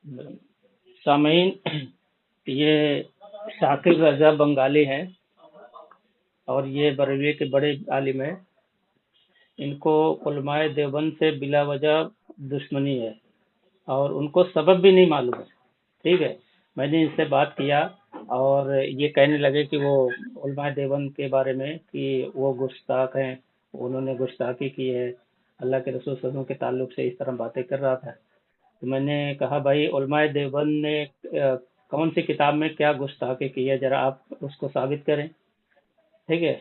सामीन, ये शाकिर रजा बंगाली हैं और ये बरेलवी के बड़े आलिम हैं। इनको उलमाए देवबंद से बिला वजह दुश्मनी है और उनको सबब भी नहीं मालूम है। ठीक है, मैंने इनसे बात किया और ये कहने लगे कि वो उलमाए देवबंद के बारे में कि वो गुस्ताख हैं, उन्होंने गुस्ताखी की है, अल्लाह के रसूल सल्लल्लाहु अलैहि वसल्लम के ताल्लुक से इस तरह बातें कर रहा था। तो मैंने कहा भाई उलमाए देवबंद ने कौन सी किताब में क्या गुस्ताखी की है, जरा आप उसको साबित करें। ठीक है,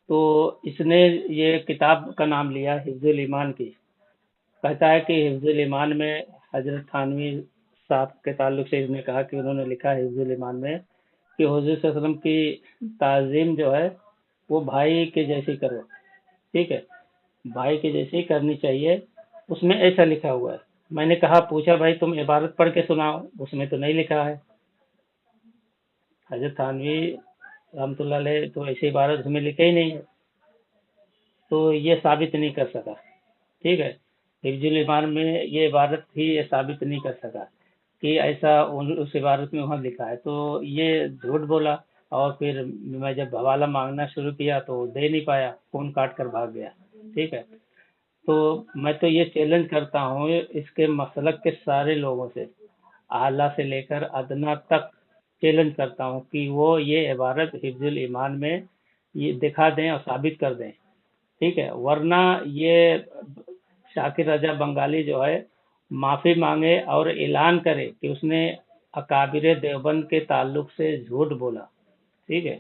तो इसने ये किताब का नाम लिया हिफ्जुल ईमान की। कहता है कि हिफ्जुल ईमान में हजरत थानवी साहब के ताल्लुक से इसने कहा कि उन्होंने लिखा है हिफ्जुल ईमान में कि हुजूर सल्लल्लाहु अलैहि वसल्लम की ताज़ीम जो है वो भाई के जैसी करो। ठीक है, भाई के जैसी करनी चाहिए, उसमें ऐसा लिखा हुआ है। मैंने कहा, पूछा भाई तुम इबारत पढ़ के सुनाओ, उसमें तो नहीं लिखा है। हजरत थानवी रहमतुल्लाह अलैह तो ऐसी इबारत उसमें लिखे ही नहीं है, तो ये साबित नहीं कर सका। ठीक है, हिफ्जुल ईमान में ये इबारत थी, ये साबित नहीं कर सका कि ऐसा उस इबारत में वहाँ लिखा है, तो ये झूठ बोला। और फिर मैं जब हवाला मांगना शुरू किया तो दे नहीं पाया, फोन काट कर भाग गया। ठीक है, तो मैं तो ये चैलेंज करता हूँ इसके मसलक के सारे लोगों से, आला से लेकर अदना तक चैलेंज करता हूँ कि वो ये इबारत हिफ्जुल ईमान में ये दिखा दें और साबित कर दें। ठीक है, वरना ये शाकिर रजा बंगाली जो है माफी मांगे और ऐलान करे कि उसने अकाबिर देवबंद के ताल्लुक से झूठ बोला। ठीक है,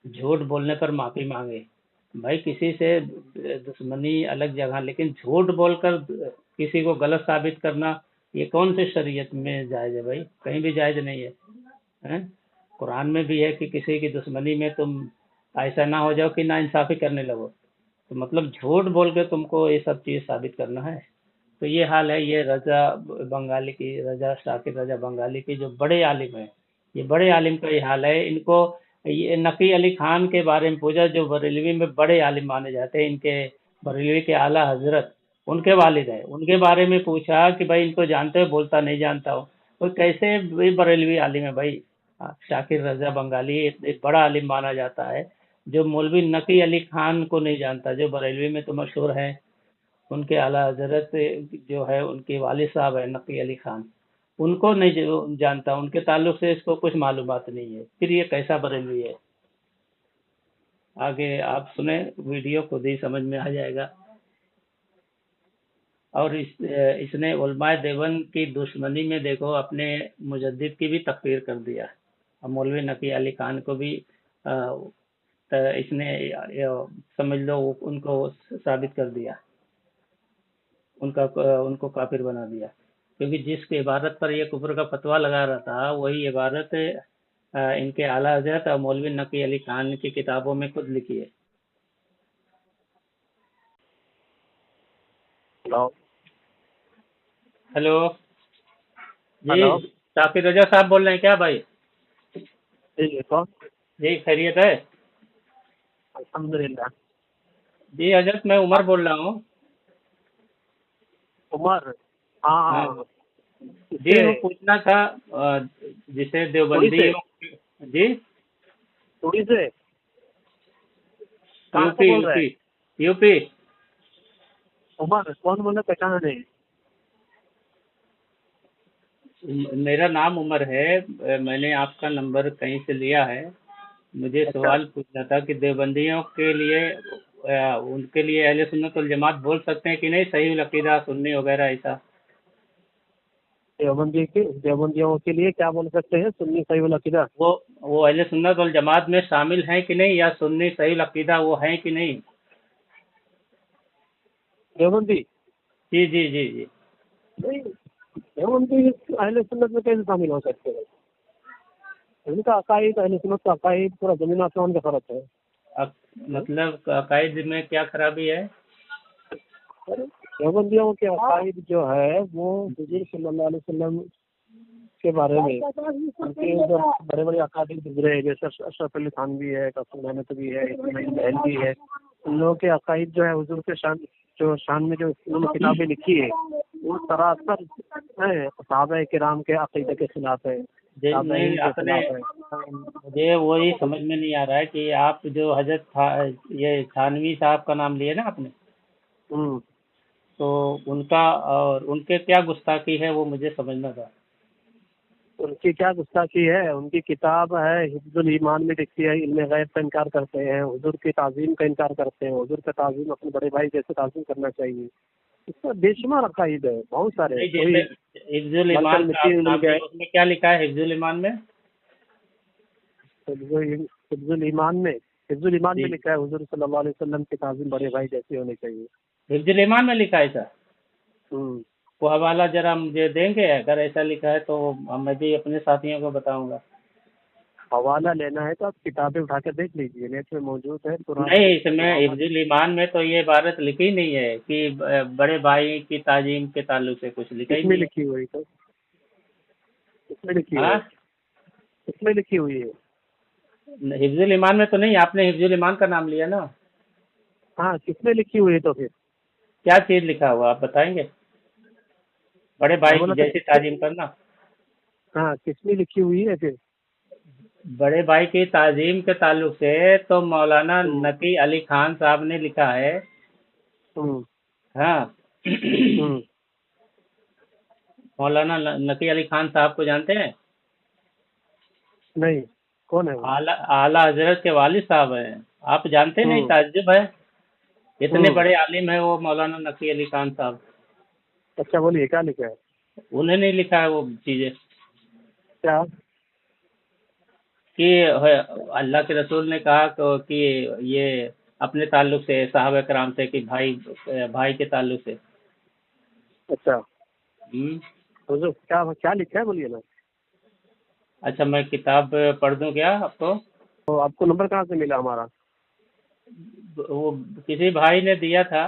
झूठ बोलने पर माफी मांगे। भाई किसी से दुश्मनी अलग जगह, लेकिन झूठ बोलकर किसी को गलत साबित करना ये कौन से शरीयत में जायज है? भाई कहीं भी जायज नहीं है, हैं? कुरान में भी है कि किसी की दुश्मनी में तुम ऐसा ना हो जाओ कि ना इंसाफी करने लगो। तो मतलब झूठ बोल के तुमको ये सब चीज साबित करना है। तो ये हाल है ये रजा बंगाली की, रजा शाकिर रजा बंगाली की जो बड़े आलिम है, ये बड़े आलिम का ये हाल है। इनको ये नकी अली खान के बारे में पूछा जो बरेलवी में बड़े आलिम माने जाते हैं, इनके बरेलवी के आला हजरत उनके वालिद है, उनके बारे में पूछा कि भाई इनको जानते हो? बोलता नहीं जानता हूँ। तो कैसे भाई बरेलवी आलिम है भाई? शाकिर रजा बंगाली एक बड़ा आलिम माना जाता है, जो मौलवी नकी अली खान को नहीं जानता, जो बरेलवी में तो मशहूर है। उनके आला हजरत जो है उनके वालिद साहब है नकी अली खान, उनको नहीं जानता, उनके ताल्लुक से इसको कुछ मालूमात नहीं है, फिर ये कैसा बरेलवी है? आगे आप सुने, वीडियो खुद ही समझ में आ जाएगा। और इसने उलमाए देवबंद की दुश्मनी में देखो अपने मुजद्दिद की भी तकफीर कर दिया और मौलवी नकी अली खान को भी अ, इसने समझ लो उनको साबित कर दिया, उनका उनको काफिर बना दिया। क्योंकि जिस इबारत पर ये कुफर का फतवा लगा रहा था वही इबारत इनके आला हजरत और मौलवी नकी अली खान की किताबों में खुद लिखी है। हेलो। हेलो जी, हेलो। शाकिर रजा साहब बोल रहे हैं क्या भाई? जी कौन? जी खैरियत है? अल्हम्दुलिल्लाह। जी हजरत मैं उमर बोल रहा हूँ। उमर। हाँ हाँ हाँ। जी, इससे वो पूछना था जिसे थोड़ी से देवबंदियों जी, थोड़ी से कहाँ से यूपी बोल रहे हैं? UP UP. उमर कौन बोले, पहचाना नहीं। मेरा नाम उमर है, मैंने आपका नंबर कहीं से लिया है। मुझे अच्छा, सवाल पूछना था कि देवबंदियों के लिए उनके लिए अहले सुन्नत वल जमात बोल सकते हैं कि नहीं, सही अकीदा सुन्नी वगैरह ऐसा? देवबंदियों के लिए क्या बोल सकते हैं? सुन्नी सही वाला किधर? वो वो अहले सुन्नत वल जमात में शामिल हैं कि नहीं, या सुन्नी सही अकीदा वो हैं कि नहीं? देवबंदी जी जी जी जी। नहीं, देवबंदी अहले सुन्नत में कैसे शामिल हो सकते हैं? उनका अकायद, अहले सुन्नत का अकायद पूरा जमीन आसमान का फर्क है। अब मतलब अकायद में क्या खराबी है? देवबंदियों के अकायद जो है वो हुजूर सल्लल्लाहु अलैहि वसल्लम के बारे में, उनके जो बड़े बड़े अकादिर गुजरे हैं, जैसे अशरफ अली थानवी है, कासिम रहमत भी है, इस्माइल बहलवी है, उन लोगों के अकायद जो है हुजूर के शान, जो शान में जो उन्होंने किताबें लिखी है वो सरासर है, सहाबा किराम के अकीदे के खिलाफ है, सहाबा नहीं, के आपने खिलाफ है। मुझे वही समझ में नहीं आ रहा है कि आप जो हजरत ये थानवी साहब का नाम लिए ना आपने, हम्म। तो उनका और उनके क्या गुस्ताखी है वो मुझे समझ में था। उनकी क्या गुस्ताखी है? उनकी किताब है हिफ्जुल ईमान में लिखी है, इल्म गैब का इनकार करते हैं, हुजूर की ताज़ीम का इनकार करते हैं, हुजूर का ताज़ीम अपने बड़े भाई जैसे ताज़ीम करना चाहिए। इसका बेशुमार अकायद है, बहुत सारे। नहीं, कोई जैसे हिफ्जुल मरकल ईमान का आप मिट्टी में मिल नाम लिए, गए। उसमें क्या लिखा है हिफ्जुल ईमान में? हिफ्जुल ईमान में, हिफ्जुल ईमान में जी, लिखा है हुजूर सल्लल्लाहु अलैहि वसल्लम की ताज़ीम बड़े भाई जैसी होनी चाहिए। हिफ्जुल ईमान में लिखा है सर? हम्म। वो हवाला जरा मुझे देंगे, अगर ऐसा लिखा है तो मैं भी अपने साथियों को बताऊंगा। हवाला लेना है तो आप किताबें उठा कर देख लीजिए, नेट में मौजूद है कुरान। नहीं, इसमें मोहम्मद हिफ्जुल ईमान में तो ये इबारत लिखी नहीं है कि बड़े भाई की ताजीम के ताल्लुक से, कुछ लिखा ही किसमें नहीं है। लिखी हुई? तो किसमें लिखी है? हाँ, किसमें लिखी हुई है? हिफ्जुल ईमान में तो नहीं, आपने हिफ्जुल ईमान का नाम लिया ना। हाँ, किसमें लिखी हुई है तो फिर? क्या चीज लिखा हुआ आप बताएंगे? बड़े मैं भाई की बोला था जैसी ताजीम करना। हाँ, किसमें लिखी हुई है फिर? बड़े भाई की ताजीम के ताल्लुक से तो मौलाना हम्म। नकी अली खान साहब ने लिखा है। हम्म। हाँ। हम्म। मौलाना नकी अली खान साहब को जानते हैं? नहीं, कौन है वो? आला आला हजरत के वालिद साहब हैं। आप जानते नहीं? हम्म। ताज्जुब है, इतने हम्म। बड़े आलिम है वो मौलाना नकी अली खान साहब। अच्छा, बोलिए क्या लिखा है? उन्हें नहीं लिखा है वो चीजें क्या? कि अल्लाह के रसूल ने कहा कि ये अपने ताल्लुक से साहब कराम से, कि भाई भाई के ताल्लुक से। अच्छा, हम्म। तो जो क्या क्या लिखा है बोलिए ना। अच्छा, मैं किताब पढ़ दूं क्या आपको? तो आपको नंबर कहाँ से मिला हमारा? वो किसी भाई ने दिया था।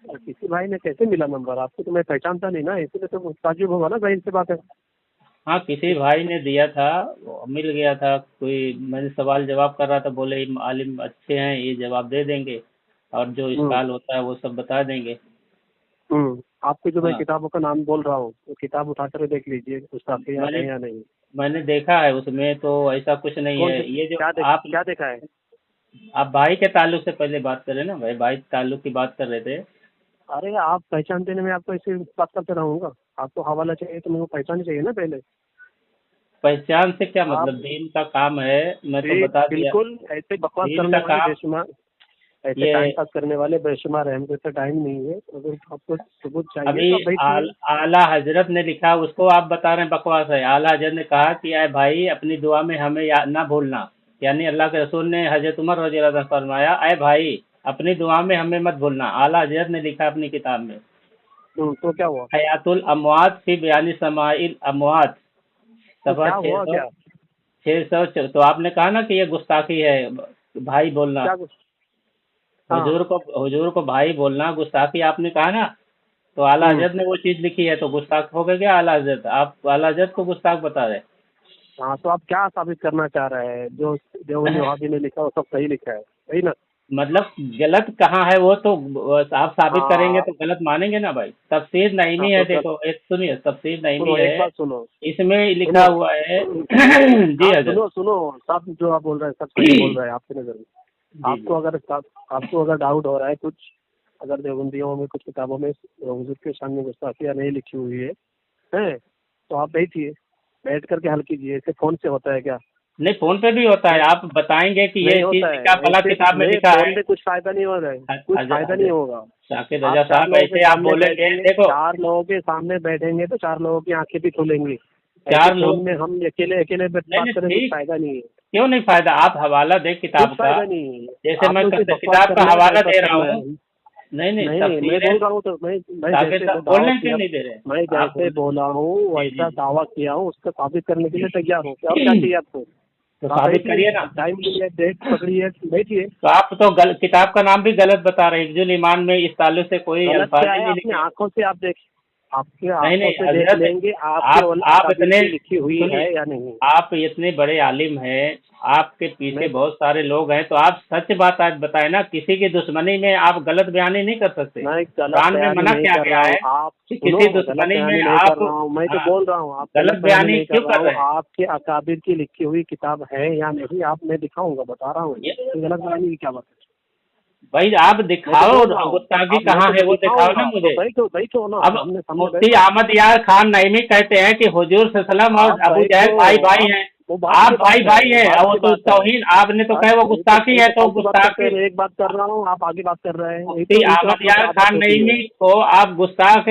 और किसी भाई ने कैसे मिला नंबर? आपको तो मैं पहचानता नहीं ना, इसलिए तो ताज्जुब होगा ना, जाहिर सी बात है। हाँ, किसी भाई ने दिया था, वो मिल गया था। कोई मैंने सवाल जवाब कर रहा था, बोले ये आलिम अच्छे हैं, ये जवाब दे देंगे और जो हम्म। इश्काल होता है वो सब बता देंगे। हम्म। आपको जो मैं हाँ, किताबों का नाम बोल रहा हूँ, वो किताब उठा कर देख लीजिए, गुस्ताखियात मैंने है या नहीं। मैंने देखा है, उसमें तो ऐसा कुछ नहीं कौन है। से ये जो क्या देखा है? आप भाई के ताल्लुक से पहले बात कर रहे हैं ना, भाई भाई के ताल्लुक की बात कर रहे थे। अरे आप पहचान देने में आपको ऐसे बात करते रहूंगा? आपको हवाला चाहिए तो मुझे पहचान चाहिए ना पहले। पहचान से क्या आप मतलब? दीन का काम है, मैं तो जी बता दिया। बिल्कुल, ऐसे बकवास दीन करने का वाले काम बेशुमार, ऐसे ये टाइम पास करने वाले बेशुमार हैं, मुझे तो टाइम नहीं है। अगर आपको सबूत चाहिए अभी तो आप बैठिए। आला हजरत ने लिखा, उसको आप बता रहे हैं बकवास है। आला हजरत ने कहा कि आए भाई अपनी दुआ में हमें याद ना भूलना, यानी अल्लाह के रसूल ने हजरत उमर रज़ी अल्लाह अन्हु फरमाया, आए भाई अपनी दुआ में हमें मत भूलना। आला हजरत ने लिखा अपनी किताब में, तो क्या हुआ? हयातुल अमवात फी बयानी समाइल अमवात, तो सफा क्या छः हुआ सौ क्या? छः सौ तो आपने कहा ना कि ये गुस्ताखी है, भाई बोलना। क्या हाँ। हुजूर को भाई बोलना गुस्ताखी, आपने कहा ना। तो आला हम्म। हजरत ने वो चीज लिखी है, तो गुस्ताख हो गए क्या आला हजरत? आप आला हजरत को गुस्ताख बता रहे हाँ, तो आप क्या साबित करना चाह रहे हैं? जो देवबंदी हैं? वहाबी ने लिखा वो सब सही लिखा है, सही ना? मतलब गलत कहाँ है वो तो आप साबित करेंगे हाँ। तो गलत मानेंगे ना भाई। तफसीर हाँ नईमी है, तो देखो एक सुनिए, तफसीर नईमी सुनो, एक है, बात सुनो। इसमें लिखा सुनो। हुआ है। जी हाँ, हजरत। सुनो सुनो। सब जो आप बोल रहे हैं सब सही बोल रहे हैं आपकी नज़र में। जी जी। आपको अगर डाउट हो रहा है कुछ, अगर देवबंदियों में कुछ किताबों में हुजूर के सामने गुस्ताखियाँ नहीं लिखी हुई है तो आप बैठिए, बैठ करके हल कीजिए। ऐसे फोन से होता है क्या? नहीं, फोन पे भी होता है, आप बताएंगे कि ये नहीं चीज होता है लिखा फला ऐसे। किताब में नहीं, लिखा फोन है। में कुछ फायदा नहीं हो रहा है, कुछ फायदा नहीं होगा। शाकिर आप रजा चार साहब लोगों के ऐसे आप सामने बोलेंगे, बैठेंगे, देखो 4 लोगों के सामने बैठेंगे तो 4 लोगों की आंखें भी खुलेंगी। ऐसे 4 लोग। फोन में हम अकेले अकेले नहीं बात नहीं, करें, कुछ ठीक, फायदा नहीं है। क्यों नहीं फायदा? आप हवाला दे कुछ किताब का, फायदा नहीं है। जैसे मैं आपने उसे बकवास किताब का करना है, टाइम हवाला पास दे रहा करना है। हूँ। नहीं नहीं, नहीं नहीं, मैं तफसीर है। बोल रहा हूँ तो मैं शाकिर जैसे साहब बोल दावा रहे हैं, किया, क्यों नहीं दे रहे? मैं आप जैसे बोल। बोला हूँ जी वैसा जी। दावा किया हूँ, उसका साबित करने के लिए तैयार हूँ। और क्या चाहिए आपको? तो आप साबित बैठिए, करिए ना। टाइम लीजिए, डेट पकड़िए, बैठिए। तो आप तो किताब का नाम भी गलत बता रहे हैं। हिफ्जुल ईमान में इस ताल्लुक से कोई गलत अल्फाज क्या ही है? नहीं अपनी लिखे। आंखों से आप देख, आपके नहीं आंखों से देख हजरत, लेंगे आपके आप अकाबिर इतने की लिखी हुई सुनिए, है या नहीं। आप इतने बड़े आलिम हैं, आपके पीछे मैं बहुत सारे लोग हैं, तो आप सच बात आज बताए ना, किसी की दुश्मनी में आप गलत बयानी नहीं कर सकते। मैं गलत कुरान में बयानी मना नहीं किया कर गया रहा हूँ, है आप कि सुनो, किसी गलत दुश्मनी में बयानी नहीं कर आप, रहा हूँ, मैं तो हाँ, बोल रहा हूँ, आप गलत गलत बयानी बयानी नहीं कर क्यों रहा कर हूँ। रहे हैं? आपके अकाबिर की लिखी हुई किताब है या नहीं, आप मैं दिखाऊंगा, बता रहा हूँ, ये तो गलत बयानी की क्या बात है। भाई आप मैं तो दिखाओ, बोल रहा हूँ, गुस्ताखी अब मैं कहाँ तो है वो दिखाओ दिखाऊंगा, ना तो मुझे। बैठो ना, अब सामने सामने मुफ्ती बैठो। अहमद यार खान नईमी कहते हैं कि हुजूर सल्लल्लाहु अलैहि आप वसल्लम और अबू बैठो, जहल भाई भाई आप हैं। वो बात आप की बात भाई है, भाई वो हैं, बात और वो की तो बात है। तौहीन आपने तो कहे वो यही गुस्ताखी है, तो तो फालतू बात करते हैं, गुस्ताखी। मैं एक बात कर रहा हूँ, आप आगे बात कर रहे हैं, मुफ्ती यही तो अहमद अपना यार आदत खान होती है। नईमी को आप गुस्ताख